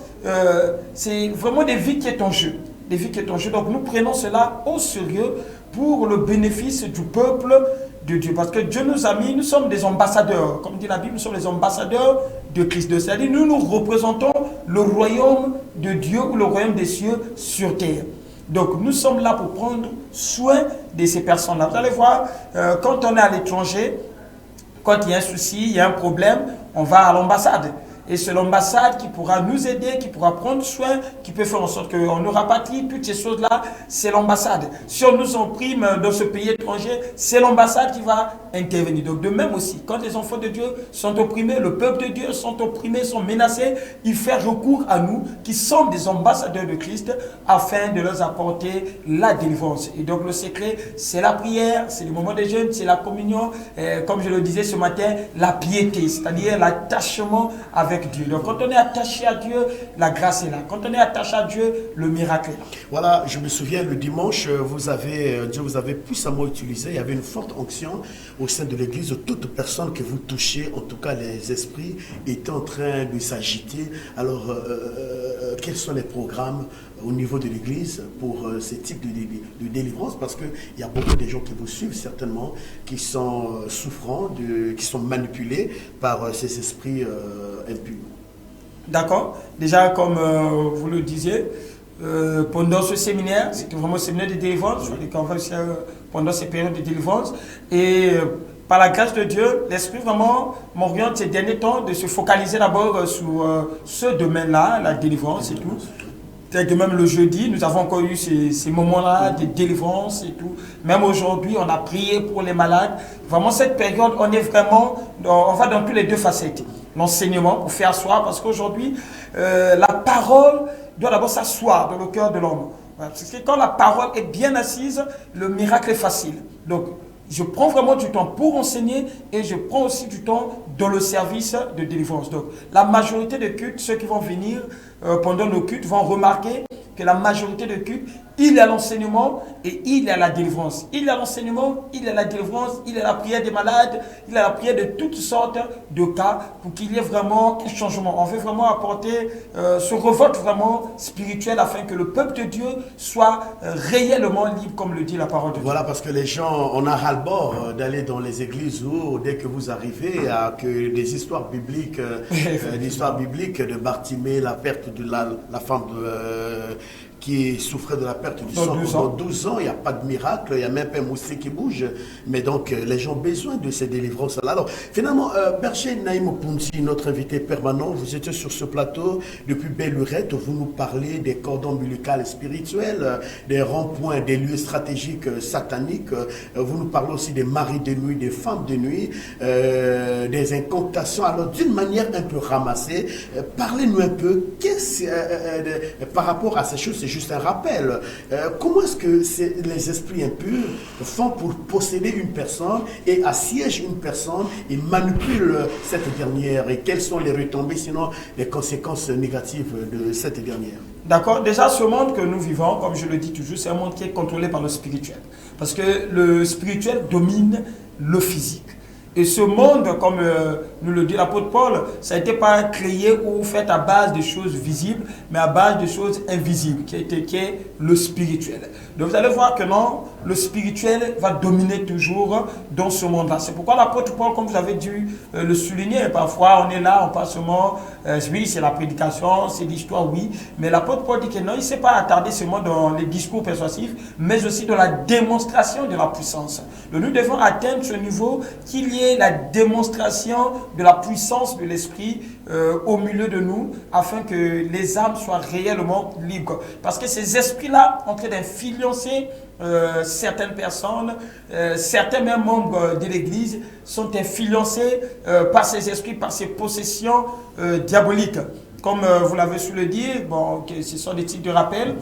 c'est vraiment des vies qui sont en jeu. Des vies qui sont en jeu. Donc nous prenons cela au sérieux pour le bénéfice du peuple de Dieu. Parce que Dieu nous a mis, nous sommes des ambassadeurs. Comme dit la Bible, nous sommes les ambassadeurs de Christ. C'est-à-dire nous représentons le royaume de Dieu ou le royaume des cieux sur terre. Donc nous sommes là pour prendre soin de ces personnes-là. Vous allez voir, quand on est à l'étranger, quand il y a un souci, il y a un problème, on va à l'ambassade. Et c'est l'ambassade qui pourra nous aider, qui pourra prendre soin, qui peut faire en sorte qu'on nous rapatrie, toutes ces choses-là, c'est l'ambassade. Si on nous imprime dans ce pays étranger, c'est l'ambassade qui va intervenir. Donc de même aussi, quand les enfants de Dieu sont opprimés, le peuple de Dieu sont opprimés, sont menacés, il fait recours à nous, qui sommes des ambassadeurs de Christ, afin de leur apporter la délivrance. Et donc le secret, c'est la prière, c'est le moment des jeûnes, c'est la communion, comme je le disais ce matin, la piété, c'est-à-dire l'attachement avec Dieu. Donc quand on est attaché à Dieu, la grâce est là. Quand on est attaché à Dieu, le miracle est là. Voilà, je me souviens, le dimanche, Dieu vous avait puissamment utilisé. Il y avait une forte onction au sein de l'église. Toute personne que vous touchez, en tout cas les esprits, étaient en train de s'agiter. Alors, quels sont les programmes au niveau de l'église pour ce type de délivrance? Parce qu'il y a beaucoup de gens qui vous suivent certainement, qui sont souffrants, qui sont manipulés par ces esprits impurs. D'accord. Déjà, comme vous le disiez, pendant ce séminaire, c'était vraiment un séminaire de délivrance, pendant ces périodes de délivrance. Et par la grâce de Dieu, l'Esprit vraiment m'oriente ces derniers temps de se focaliser d'abord sur ce domaine-là, la délivrance et tout. C'est que même le jeudi, nous avons encore eu ces moments-là de délivrance et tout. Même aujourd'hui, on a prié pour les malades. Vraiment, cette période, on va dans tous les deux facettes. L'enseignement pour faire asseoir, parce qu'aujourd'hui, la parole doit d'abord s'asseoir dans le cœur de l'homme. Parce que quand la parole est bien assise, le miracle est facile. Donc, je prends vraiment du temps pour enseigner et je prends aussi du temps dans le service de délivrance. Donc, la majorité des cultes, ceux qui vont venir pendant nos cultes vont remarquer que la majorité de cultes, il y a l'enseignement et il y a la délivrance. Il y a l'enseignement, il y a la délivrance, il y a la prière des malades, il y a la prière de toutes sortes de cas pour qu'il y ait vraiment un changement. On veut vraiment apporter ce revolt vraiment spirituel afin que le peuple de Dieu soit réellement libre, comme le dit la parole de Dieu. Voilà, parce que les gens, on a ras-le-bord d'aller dans les églises où, dès que vous arrivez, à que des histoires bibliques, l'histoire biblique de Bartimée, la perte de la femme qui souffrait de la perte du sang pendant 12 ans, il n'y a pas de miracle, il n'y a même pas un moustique qui bouge. Mais donc, les gens ont besoin de ces délivrances-là. Alors, finalement, Berger Naïm Opunzi, notre invité permanent, vous étiez sur ce plateau depuis belle lurette, vous nous parlez des cordons ombilicaux spirituels, des ronds-points, des lieux stratégiques sataniques, vous nous parlez aussi des maris de nuit, des femmes de nuit, des incantations. Alors, d'une manière un peu ramassée, parlez-nous un peu, par rapport à ces choses, c'est juste un rappel. Comment est-ce que les esprits impurs font pour posséder une personne et assiègent une personne et manipulent cette dernière? Et quelles sont les retombées, sinon les conséquences négatives de cette dernière? D'accord. Déjà, ce monde que nous vivons, comme je le dis toujours, c'est un monde qui est contrôlé par le spirituel. Parce que le spirituel domine le physique. Et ce monde, comme nous le dit l'apôtre Paul, ça n'a été pas créé ou fait à base de choses visibles, mais à base de choses invisibles, qui est le spirituel. Donc vous allez voir que non, le spirituel va dominer toujours dans ce monde-là. C'est pourquoi l'apôtre Paul, comme vous avez dû le souligner, parfois on est là, on passe seulement, oui, c'est la prédication, c'est l'histoire, oui, mais l'apôtre Paul dit que non, il ne s'est pas attardé seulement dans les discours persuasifs, mais aussi dans la démonstration de la puissance. Donc nous devons atteindre ce niveau qu'il y ait la démonstration de la puissance de l'esprit au milieu de nous, afin que les âmes soient réellement libres. Parce que ces esprits-là, en train d'influencer certaines personnes, certains même membres de l'Église sont influencés par ces esprits, par ces possessions diaboliques. Comme vous l'avez su le dire, bon, ce sont des titres de rappel.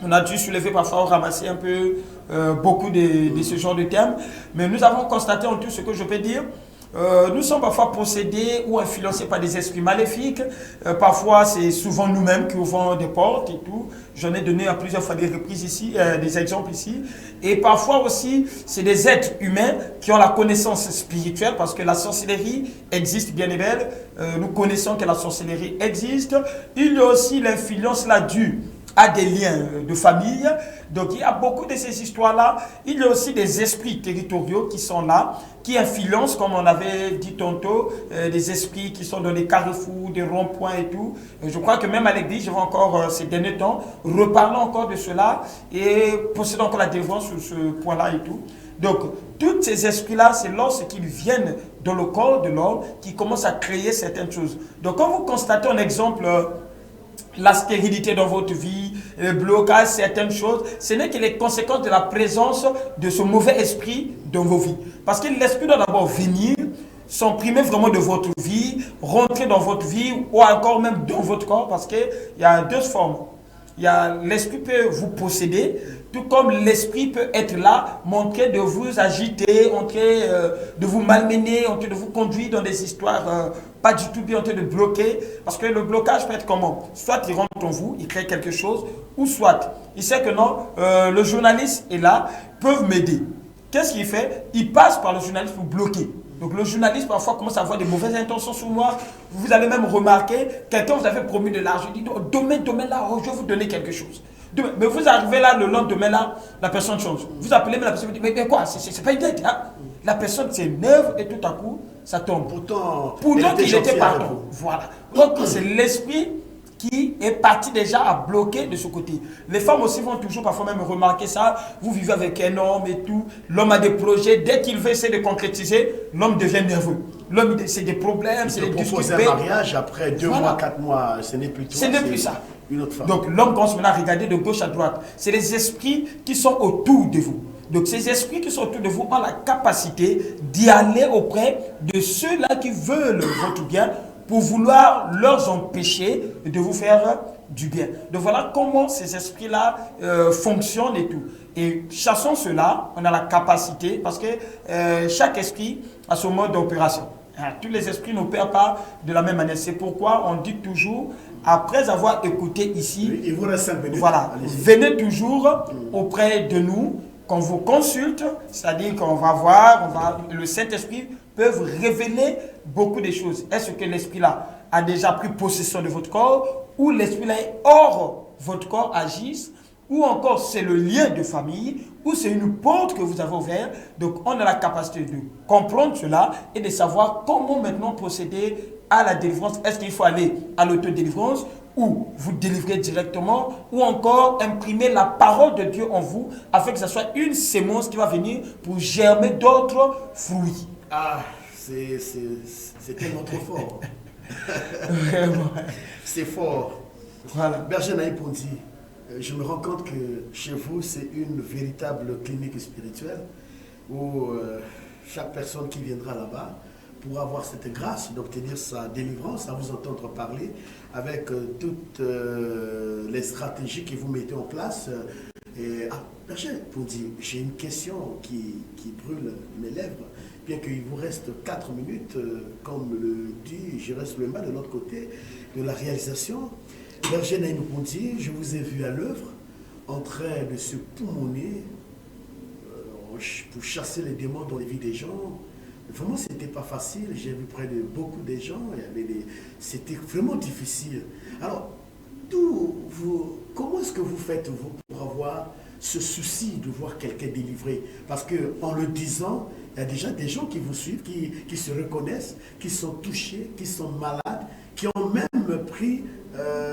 On a dû soulever parfois, ramasser un peu beaucoup de ce genre de termes. Mais nous avons constaté en tout ce que je peux dire. Nous sommes parfois possédés ou influencés par des esprits maléfiques. Parfois, c'est souvent nous-mêmes qui ouvrons des portes et tout. J'en ai donné à plusieurs fois des reprises ici, des exemples ici. Et parfois aussi, c'est des êtres humains qui ont la connaissance spirituelle, parce que la sorcellerie existe bien et belle. Nous connaissons que la sorcellerie existe. Il y a aussi l'influence là due à des liens de famille. Donc il y a beaucoup de ces histoires-là. Il y a aussi des esprits territoriaux qui sont là, qui influencent, comme on avait dit tantôt, des esprits qui sont dans les carrefours, des ronds-points et tout. Et je crois que même à l'église, je vais encore, ces derniers temps, reparler encore de cela et posséder encore la délivrance sur ce point-là et tout. Donc, tous ces esprits-là, c'est lorsqu'ils viennent dans le corps de l'homme qui commencent à créer certaines choses. Donc, quand vous constatez un exemple, la stérilité dans votre vie, le blocage, certaines choses, ce n'est que les conséquences de la présence de ce mauvais esprit dans vos vies. Parce que l'esprit doit d'abord venir, s'imprimer vraiment de votre vie, rentrer dans votre vie ou encore même dans votre corps, parce qu'il y a deux formes. L'esprit peut vous posséder, tout comme l'esprit peut être là, montrer de vous agiter, montrer de vous malmener, montrer de vous conduire dans des histoires pas du tout bien, en train de bloquer. Parce que le blocage peut être comment? Soit il rentre en vous, il crée quelque chose, ou soit il sait que non, le journaliste est là, peuvent m'aider. Qu'est-ce qu'il fait? Il passe par le journaliste pour bloquer. Donc le journaliste parfois commence à avoir des mauvaises intentions sur moi. Vous allez même remarquer, quelqu'un vous avait promis de l'argent, il dit demain là, je vais vous donner quelque chose. Demain. Mais vous arrivez là, le lendemain là, la personne change. Vous appelez même la personne, vous dites mais quoi, c'est pas une dette, hein? La personne s'énerve et tout à coup, ça tombe. Pourtant il était partout. Voilà. Donc c'est l'esprit qui est parti déjà à bloquer de ce côté. Les femmes aussi vont toujours parfois même remarquer ça. Vous vivez avec un homme et tout. L'homme a des projets. Dès qu'il veut essayer de concrétiser, l'homme devient nerveux. L'homme, c'est des problèmes, c'est des discussions. Un mariage après 2 mois, 4 mois, ce n'est plus toi. Ce n'est plus ça. Une autre femme. Donc l'homme commence maintenant à regarder de gauche à droite. C'est les esprits qui sont autour de vous. Donc ces esprits qui sont autour de vous ont la capacité d'y aller auprès de ceux-là qui veulent votre bien, pour vouloir leur empêcher de vous faire du bien. Donc voilà comment ces esprits-là fonctionnent et tout. Et chassons cela, on a la capacité, parce que chaque esprit a son mode d'opération. Tous les esprits n'opèrent pas de la même manière. C'est pourquoi on dit toujours, après avoir écouté ici, il vous reste 5 minutes. Voilà, venez toujours auprès de nous, qu'on vous consulte, c'est-à-dire qu'on va voir, le Saint-Esprit peut vous révéler beaucoup de choses. Est-ce que l'esprit-là a déjà pris possession de votre corps, ou l'esprit-là est hors votre corps, agisse, ou encore c'est le lien de famille, ou c'est une porte que vous avez ouverte. Donc on a la capacité de comprendre cela et de savoir comment maintenant procéder à la délivrance. Est-ce qu'il faut aller à l'autodélivrance, ou vous délivrer directement, ou encore imprimer la parole de Dieu en vous, afin que ce soit une sémence qui va venir pour germer d'autres fruits. Ah, c'est tellement trop fort. C'est fort. Voilà. Berger Naïm Pondi, je me rends compte que chez vous, c'est une véritable clinique spirituelle où chaque personne qui viendra là-bas pourra avoir cette grâce d'obtenir sa délivrance, à vous entendre parler avec toutes les stratégies que vous mettez en place. Berger Pondi, j'ai une question qui brûle mes lèvres. Bien qu'il vous reste 4 minutes, comme le dit Jérès Lema de l'autre côté de la réalisation. Berger Naïm Pondi, je vous ai vu à l'œuvre en train de se poumonner pour chasser les démons dans les vies des gens. Vraiment, ce n'était pas facile. J'ai vu près de beaucoup de gens. C'était vraiment difficile. Alors, comment est-ce que vous faites, vous, pour avoir ce souci de voir quelqu'un délivré? Parce qu'en le disant, il y a déjà des gens qui vous suivent, qui se reconnaissent, qui sont touchés, qui sont malades, qui ont même pris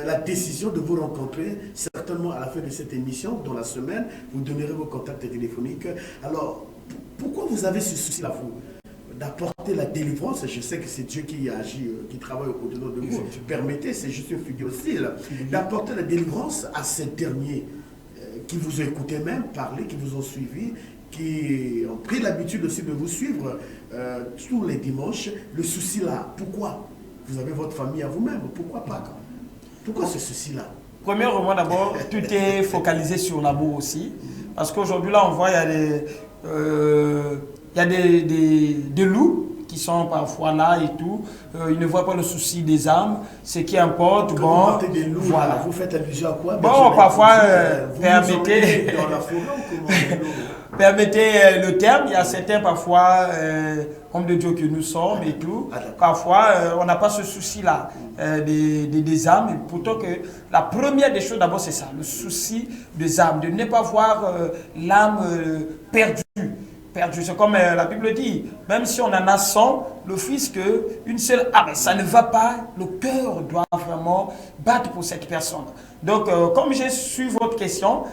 la décision de vous rencontrer, certainement à la fin de cette émission, dans la semaine, vous donnerez vos contacts téléphoniques. Alors, pourquoi vous avez ce souci-là, vous, d'apporter la délivrance? Je sais que c'est Dieu qui agit, qui travaille au-delà de vous. Permettez, c'est juste une figure style, d'apporter la délivrance à ces derniers qui vous ont écouté même parler, qui vous ont suivi, qui ont pris l'habitude aussi de vous suivre tous les dimanches. Le souci là, pourquoi? Vous avez votre famille à vous-même, pourquoi pas? Pourquoi ce souci-là? Premièrement, d'abord, tout est focalisé sur l'amour aussi. Parce qu'aujourd'hui, là, on voit, il y a des loups qui sont parfois là et tout. Ils ne voient pas le souci des âmes. Ce qui importe, quand bon, vous partez des loups, voilà. Vous faites allusion à quoi? Bon, parfois, vous permettez... dans la forêt ou comment? Permettez le terme, il y a certains parfois, hommes de Dieu que nous sommes et tout, parfois on n'a pas ce souci-là des âmes, et pourtant que la première des choses d'abord c'est ça, le souci des âmes, de ne pas voir l'âme perdue. C'est comme la Bible dit, même si on en a 100, le fils qu'une seule âme, ça ne va pas, le cœur doit vraiment battre pour cette personne. Donc, comme j'ai su votre question,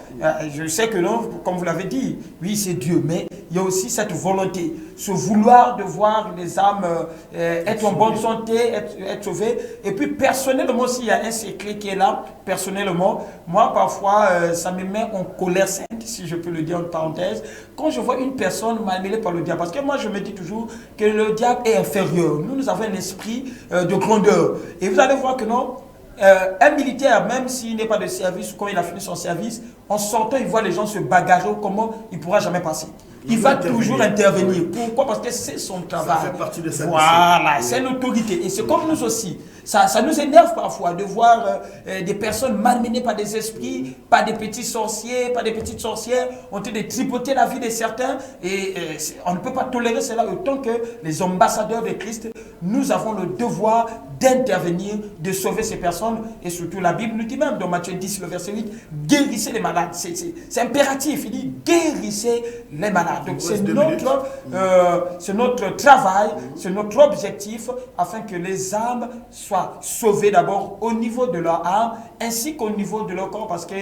je sais que non, comme vous l'avez dit, oui, c'est Dieu, mais il y a aussi cette volonté, ce vouloir de voir les âmes être en bonne santé, être sauvées. Et puis, personnellement aussi, il y a un secret qui est là, personnellement. Moi, parfois, ça me met en colère sainte, si je peux le dire en parenthèse, quand je vois une personne malmenée par le diable. Parce que moi, je me dis toujours que le diable est inférieur. Nous avons un esprit de grandeur. Et vous allez voir que non, un militaire, même s'il n'est pas de service ou quand il a fini son service, en sortant, il voit les gens se bagarrer ou comment il ne pourra jamais passer. Il va toujours intervenir. Pourquoi? Parce que c'est son travail. Ça fait partie de sa voilà, c'est l'autorité. Et c'est comme nous aussi. Ça nous énerve parfois de voir des personnes malmenées par des esprits, par des petits sorciers, par des petites sorcières, on train de tripoter la vie de certains. Et on ne peut pas tolérer cela autant que les ambassadeurs de Christ. Nous avons le devoir d'intervenir, de sauver ces personnes. Et surtout, la Bible nous dit même, dans Matthieu 10, le verset 8, guérissez les malades. C'est impératif. Il dit, guérissez les malades. Donc c'est notre travail, c'est notre objectif, afin que les âmes soient sauvées d'abord au niveau de leur âme, ainsi qu'au niveau de leur corps, parce que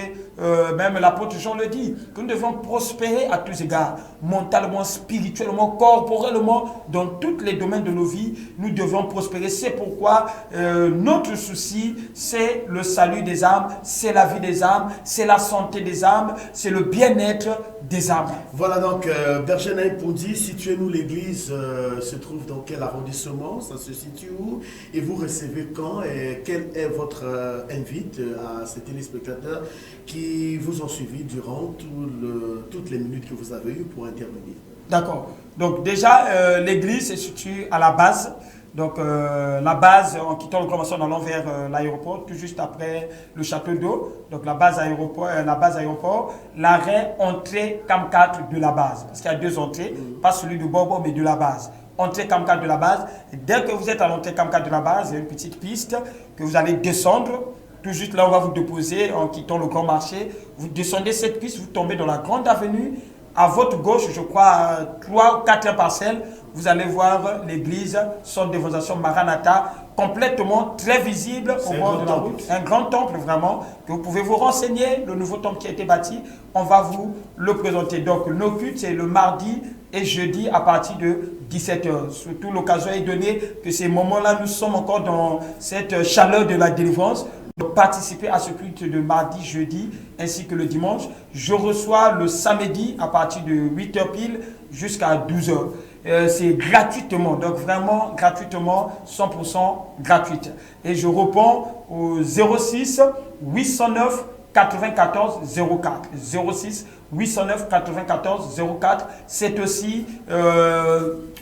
même l'apôtre Jean le dit, que nous devons prospérer à tous égards, mentalement, spirituellement, corporellement, dans tous les domaines de nos vies, nous devons prospérer. C'est pourquoi notre souci, c'est le salut des âmes, c'est la vie des âmes, c'est la santé des âmes, c'est le bien-être des âmes. Voilà donc, Berger Naïm Pondi, situez-nous l'église, se trouve dans quel arrondissement, ça se situe où, et vous recevez quand, et quel est votre invite à ces téléspectateurs qui vous ont suivi durant toutes les minutes que vous avez eues pour intervenir? D'accord. Donc déjà, l'église se situe à la base Donc la base, en quittant le Grand Massy, en allant vers l'aéroport, tout juste après le château d'eau. Donc la base aéroport, l'arrêt entrée Cam 4 de la base. Parce qu'il y a 2 entrées, pas celui de Bobo, mais de la base. Entrée Cam 4 de la base. Et dès que vous êtes à l'entrée Cam 4 de la base, il y a une petite piste que vous allez descendre. Tout juste là, on va vous déposer en quittant le Grand Marché. Vous descendez cette piste, vous tombez dans la grande avenue. À votre gauche, je crois, 3 ou 4 parcelles, vous allez voir l'église Centre d'évangélisation Maranatha, complètement très visible au bord de la route. Un grand temple vraiment, que vous pouvez vous renseigner. Le nouveau temple qui a été bâti, on va vous le présenter. Donc nos cultes, c'est le mardi et jeudi à partir de 17h. Surtout l'occasion est donnée que ces moments-là, nous sommes encore dans cette chaleur de la délivrance. Donc, participer à ce culte de mardi, jeudi, ainsi que le dimanche. Je reçois le samedi à partir de 8h pile jusqu'à 12h. C'est gratuitement, donc vraiment gratuitement, 100% gratuite. Et je réponds au 06 809 94 04. 06 809 94 04. C'est aussi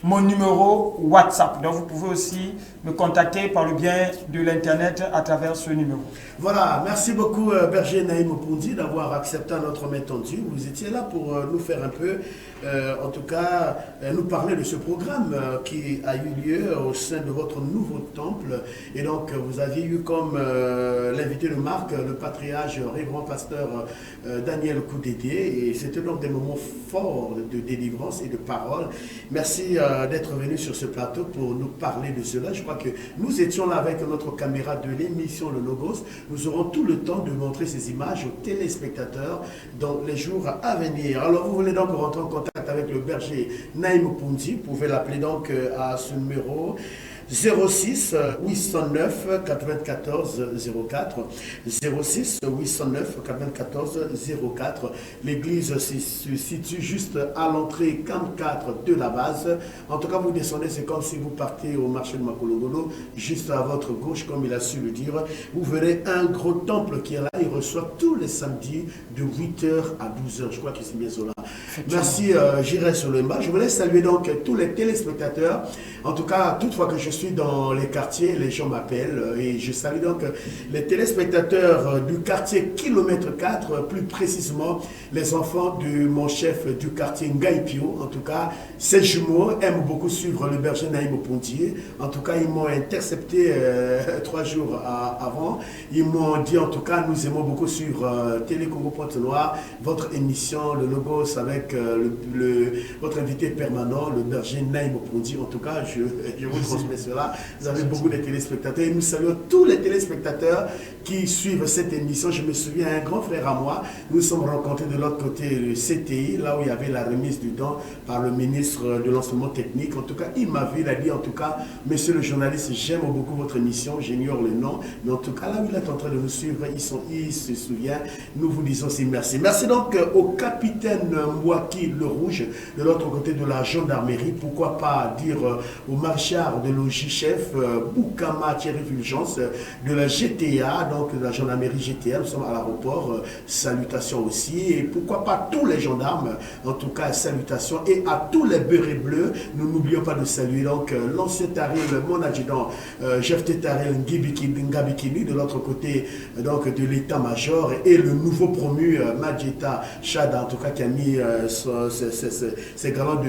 mon numéro WhatsApp. Donc vous pouvez aussi me contacter par le biais de l'Internet à travers ce numéro. Voilà, merci beaucoup Berger Naïm Opondi d'avoir accepté notre main tendue. Vous étiez là pour nous faire un peu, en tout cas, nous parler de ce programme qui a eu lieu au sein de votre nouveau temple. Et donc, vous aviez eu comme l'invité de marque le patriarche révérend pasteur Daniel Koudédé. Et c'était donc des moments forts de délivrance et de parole. Merci d'être venu sur ce plateau pour nous parler de cela. Je crois que nous étions là avec notre caméra de l'émission Le Logos. Nous aurons tout le temps de montrer ces images aux téléspectateurs dans les jours à venir. Alors, vous voulez donc rentrer en contact avec le berger Naïm Opondi. Vous pouvez l'appeler donc à ce numéro 06 809 94 04. 06 809 94 04. L'église se situe juste à l'entrée Cam 4 de la base. En tout cas, vous descendez, c'est comme si vous partez au marché de Makolongolo, juste à votre gauche, comme il a su le dire. Vous verrez un gros temple qui est là. Il reçoit tous les samedis de 8h à 12h. Je crois que c'est bien cela. Merci, j'irai sur le bas. Je voulais saluer donc tous les téléspectateurs. En tout cas, toutefois que je suis dans les quartiers, les gens m'appellent et je salue donc les téléspectateurs du quartier kilomètre 4, plus précisément les enfants de mon chef du quartier Ngaïpio. En tout cas, ces jumeaux aiment beaucoup suivre le berger Naïm Opondi. En tout cas, ils m'ont intercepté 3 jours avant. Ils m'ont dit, en tout cas, nous aimons beaucoup suivre Télé Congo Pointe-Noire, votre émission, le Logos avec votre invité permanent, le berger Naïm Opondi. En tout cas, je vous transmets cela. Vous avez beaucoup de téléspectateurs et nous saluons tous les téléspectateurs qui suivent cette émission. Je me souviens, un grand frère à moi, nous sommes rencontrés de l'autre côté du CTI, là où il y avait la remise du don par le ministre de l'enseignement technique. En tout cas, il m'a vu, il a dit, en tout cas, monsieur le journaliste, j'aime beaucoup votre émission, j'ignore le nom, mais en tout cas, là où il est en train de nous suivre, il se souvient, nous vous disons aussi merci. Merci donc au capitaine Mouaki le Rouge, de l'autre côté de la gendarmerie, pourquoi pas dire au marchard de logis-chef Boukama Thierry Fulgence de la GTA, donc de la gendarmerie GTA, nous sommes à l'aéroport, salutations aussi, et pourquoi pas tous les gendarmes, en tout cas salutations, et à tous les bérets bleus, nous n'oublions pas de saluer donc l'ancien Taril, mon adjudant, chef Taril Ngabikini, de l'autre côté donc de l'état-major, et le nouveau promu Madjeta Chada, en tout cas qui a mis ses galons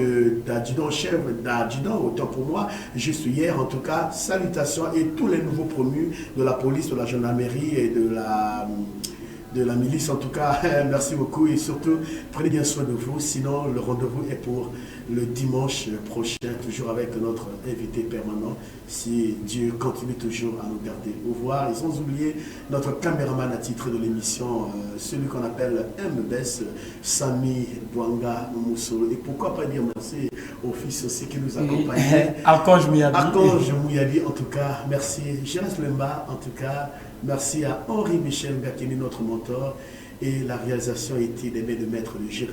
d'adjudant chef, d'adjudant, autant pour moi, juste hier, en tout cas, salutations et tous les nouveaux promus de la police, de la gendarmerie et de la milice. En tout cas, merci beaucoup et surtout, prenez bien soin de vous. Sinon, le rendez-vous est pour le dimanche prochain, toujours avec notre invité permanent, si Dieu continue toujours à nous garder. Au revoir. Et sans oublier notre caméraman attitré de l'émission, celui qu'on appelle MBS, Sami Bouanga Moussolo. Et pourquoi pas dire merci au fils aussi qui nous accompagne. Archange Mouyadi. Archange Mouyadi, en tout cas, merci. Je reste le bas, en tout cas. Merci à Henri Michel Gakini, notre mentor. Et la réalisation a été des mains de maître de Gires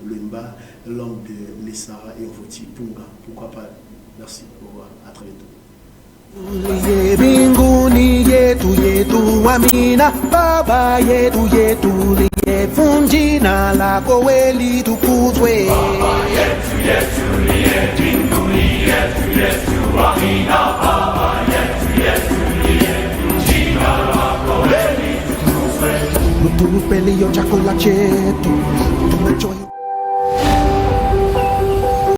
Lemba, l'homme de Lessara et Ovoti Punga. Pourquoi pas? Merci. Au revoir. À très bientôt. Mbinguni yetu yetu amina, Baba yetu yetu liye, jina lako weli tukuzwe. Baba yetu yetu liye, mbinguni yetu yetu amina. Lutu peli yo chakolachetu. Tumechoy